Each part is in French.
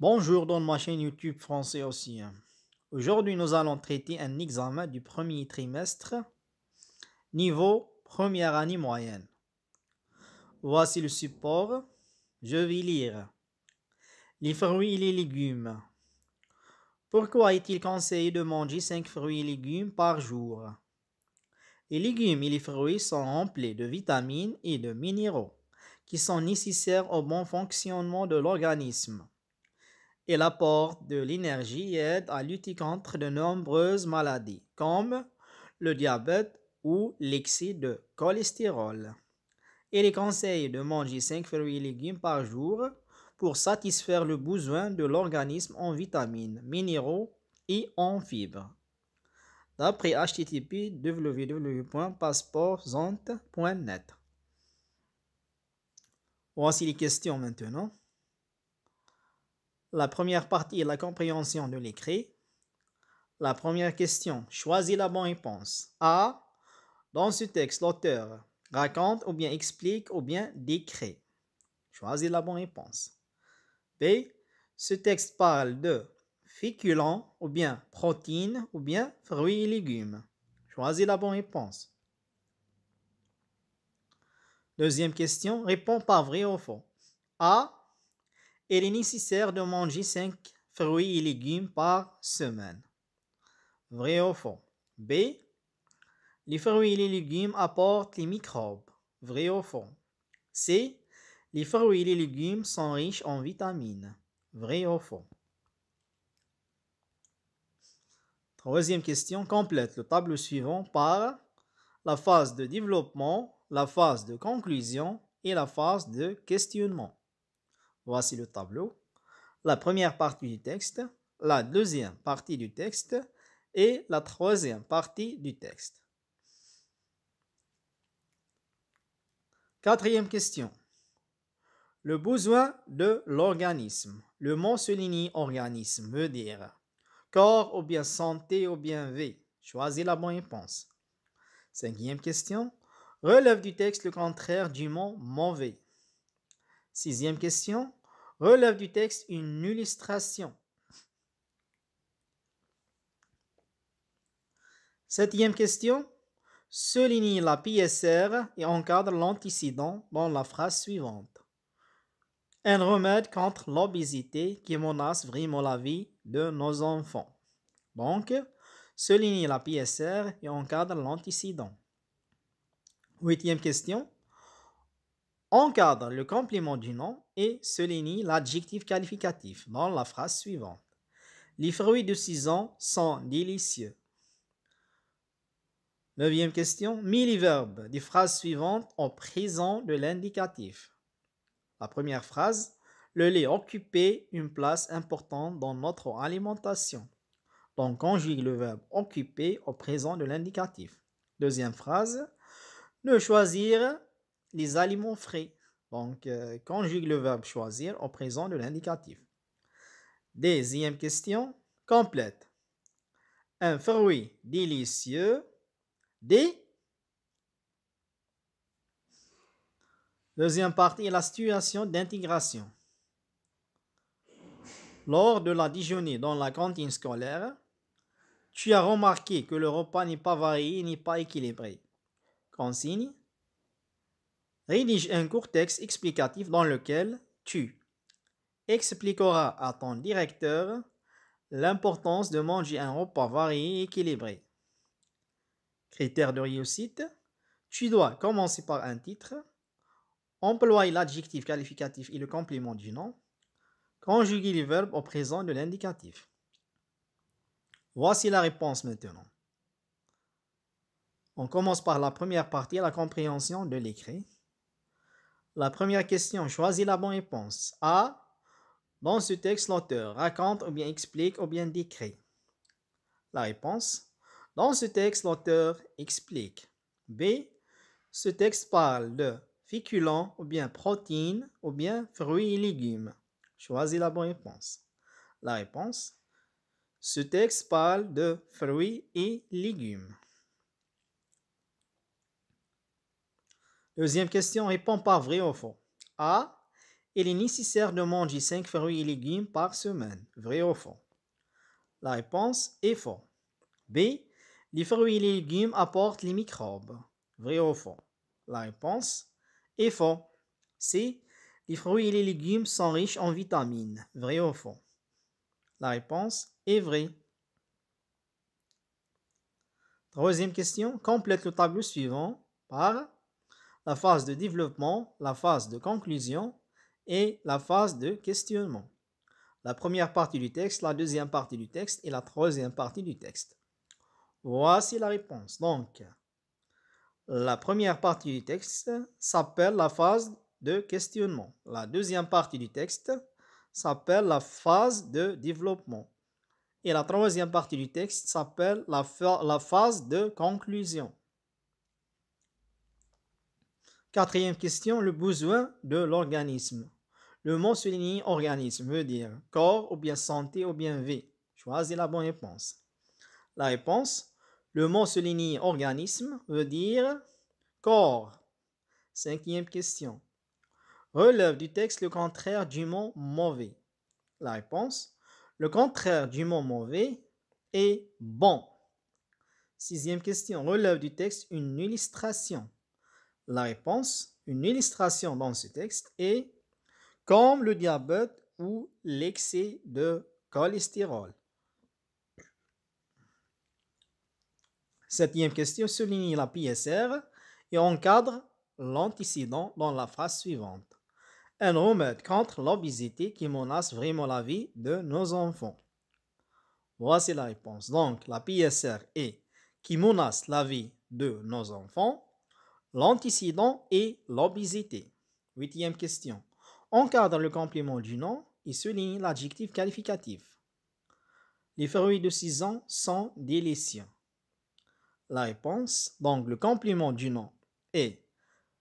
Bonjour dans ma chaîne YouTube français aussi. Aujourd'hui, nous allons traiter un examen du premier trimestre, niveau première année moyenne. Voici le support. Je vais lire. Les fruits et les légumes. Pourquoi est-il conseillé de manger 5 fruits et légumes par jour? Les légumes et les fruits sont remplis de vitamines et de minéraux qui sont nécessaires au bon fonctionnement de l'organisme. Il apporte de l'énergie et aide à lutter contre de nombreuses maladies, comme le diabète ou l'excès de cholestérol. Il est conseillé de manger 5 fruits et légumes par jour pour satisfaire le besoin de l'organisme en vitamines, minéraux et en fibres. D'après http www.passeportzante.net. Voici les questions maintenant. La première partie est la compréhension de l'écrit. La première question, choisis la bonne réponse. A. Dans ce texte, l'auteur raconte ou bien explique ou bien décrit. Choisis la bonne réponse. B. Ce texte parle de féculents ou bien protéines ou bien fruits et légumes. Choisis la bonne réponse. Deuxième question, réponds par vrai ou faux. A. Il est nécessaire de manger 5 fruits et légumes par semaine. Vrai ou faux? B. Les fruits et les légumes apportent les microbes. Vrai ou faux? C. Les fruits et les légumes sont riches en vitamines. Vrai ou faux? Troisième question, complète le tableau suivant par la phase de développement, la phase de conclusion et la phase de questionnement. Voici le tableau. La première partie du texte, la deuxième partie du texte et la troisième partie du texte. Quatrième question. Le besoin de l'organisme. Le mot souligne organisme veut dire corps ou bien santé ou bien vie. Choisis la bonne réponse. Cinquième question. Relève du texte le contraire du mot mauvais. Sixième question. Relève du texte une illustration. Septième question. Souligne la PSR et encadre l'antécédent dans la phrase suivante. Un remède contre l'obésité qui menace vraiment la vie de nos enfants. Donc, souligne la PSR et encadre l'antécédent. Huitième question. Encadre le complément du nom et souligne l'adjectif qualificatif dans la phrase suivante. Les fruits de saison sont délicieux. Neuvième question. Mets les verbes des phrases suivantes au présent de l'indicatif. La première phrase. Le lait occupait une place importante dans notre alimentation. Donc, conjugue le verbe occuper au présent de l'indicatif. Deuxième phrase. Ne choisir les aliments frais. Donc, conjugue le verbe choisir au présent de l'indicatif. Deuxième question. Complète. Un fruit délicieux. Des. Deuxième partie est la situation d'intégration. Lors de la déjeuner dans la cantine scolaire, tu as remarqué que le repas n'est pas varié ni pas équilibré. Consigne. Rédige un court texte explicatif dans lequel tu expliqueras à ton directeur l'importance de manger un repas varié et équilibré. Critères de réussite. Tu dois commencer par un titre, employer l'adjectif qualificatif et le complément du nom, conjuguer les verbes au présent de l'indicatif. Voici la réponse maintenant. On commence par la première partie, la compréhension de l'écrit. La première question, choisis la bonne réponse. A. Dans ce texte, l'auteur raconte ou bien explique ou bien décrit. La réponse. Dans ce texte, l'auteur explique. B. Ce texte parle de féculents ou bien protéines ou bien fruits et légumes. Choisis la bonne réponse. La réponse. Ce texte parle de fruits et légumes. Deuxième question, réponds par vrai ou faux. A. Il est nécessaire de manger 5 fruits et légumes par semaine. Vrai ou faux? La réponse est faux. B. Les fruits et les légumes apportent les microbes. Vrai ou faux? La réponse est faux. C. Les fruits et les légumes sont riches en vitamines. Vrai ou faux? La réponse est vraie. Troisième question. Complète le tableau suivant par la phase de développement, la phase de conclusion et la phase de questionnement. La première partie du texte, la deuxième partie du texte et la troisième partie du texte. Voici la réponse. Donc, la première partie du texte s'appelle la phase de questionnement. La deuxième partie du texte s'appelle la phase de développement. Et la troisième partie du texte s'appelle la phase de conclusion. Quatrième question, le besoin de l'organisme. Le mot souligné organisme veut dire corps ou bien santé ou bien vie. Choisis la bonne réponse. La réponse, le mot souligné organisme veut dire corps. Cinquième question. Relève du texte le contraire du mot mauvais. La réponse, le contraire du mot mauvais est bon. Sixième question. Relève du texte une illustration. La réponse, une illustration dans ce texte est comme le diabète ou l'excès de cholestérol. Septième question, souligne la PSR et encadre l'antécédent dans la phrase suivante. Un remède contre l'obésité qui menace vraiment la vie de nos enfants. Voici la réponse. Donc, la PSR est qui menace la vie de nos enfants. L'antécédent est l'obésité. Huitième question. Encadre le complément du nom et souligne l'adjectif qualificatif. Les fruits de 6 ans sont délicieux. La réponse, donc le complément du nom est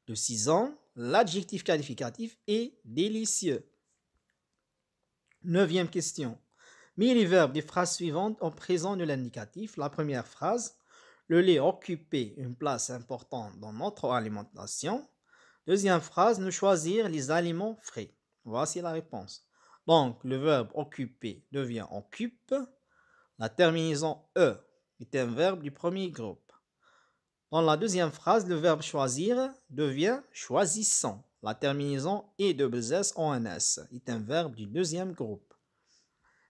de 6 ans, l'adjectif qualificatif est délicieux. Neuvième question. Mets les verbes des phrases suivantes au présent de l'indicatif. La première phrase, le lait occupait une place importante dans notre alimentation. Deuxième phrase, nous choisir les aliments frais. Voici la réponse. Donc, le verbe occuper devient occupe. La terminaison E est un verbe du premier groupe. Dans la deuxième phrase, le verbe choisir devient choisissant. La terminaison E-S en un S est un verbe du deuxième groupe.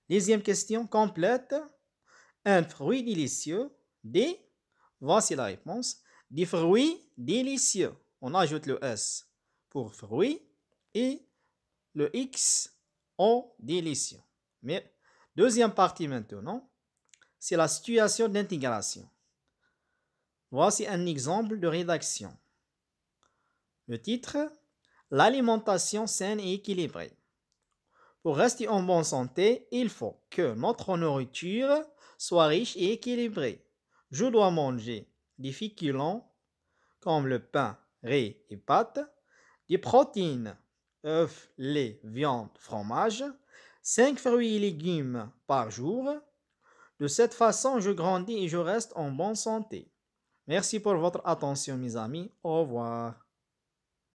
Deuxième question complète. Un fruit délicieux. D. Voici la réponse. Des fruits délicieux. On ajoute le S pour fruits et le X en délicieux. Mais deuxième partie maintenant, c'est la situation d'intégration. Voici un exemple de rédaction. Le titre, l'alimentation saine et équilibrée. Pour rester en bonne santé, il faut que notre nourriture soit riche et équilibrée. Je dois manger des féculents comme le pain, riz et pâtes, des protéines, œufs, lait, viande, fromage, 5 fruits et légumes par jour. De cette façon, je grandis et je reste en bonne santé. Merci pour votre attention, mes amis. Au revoir.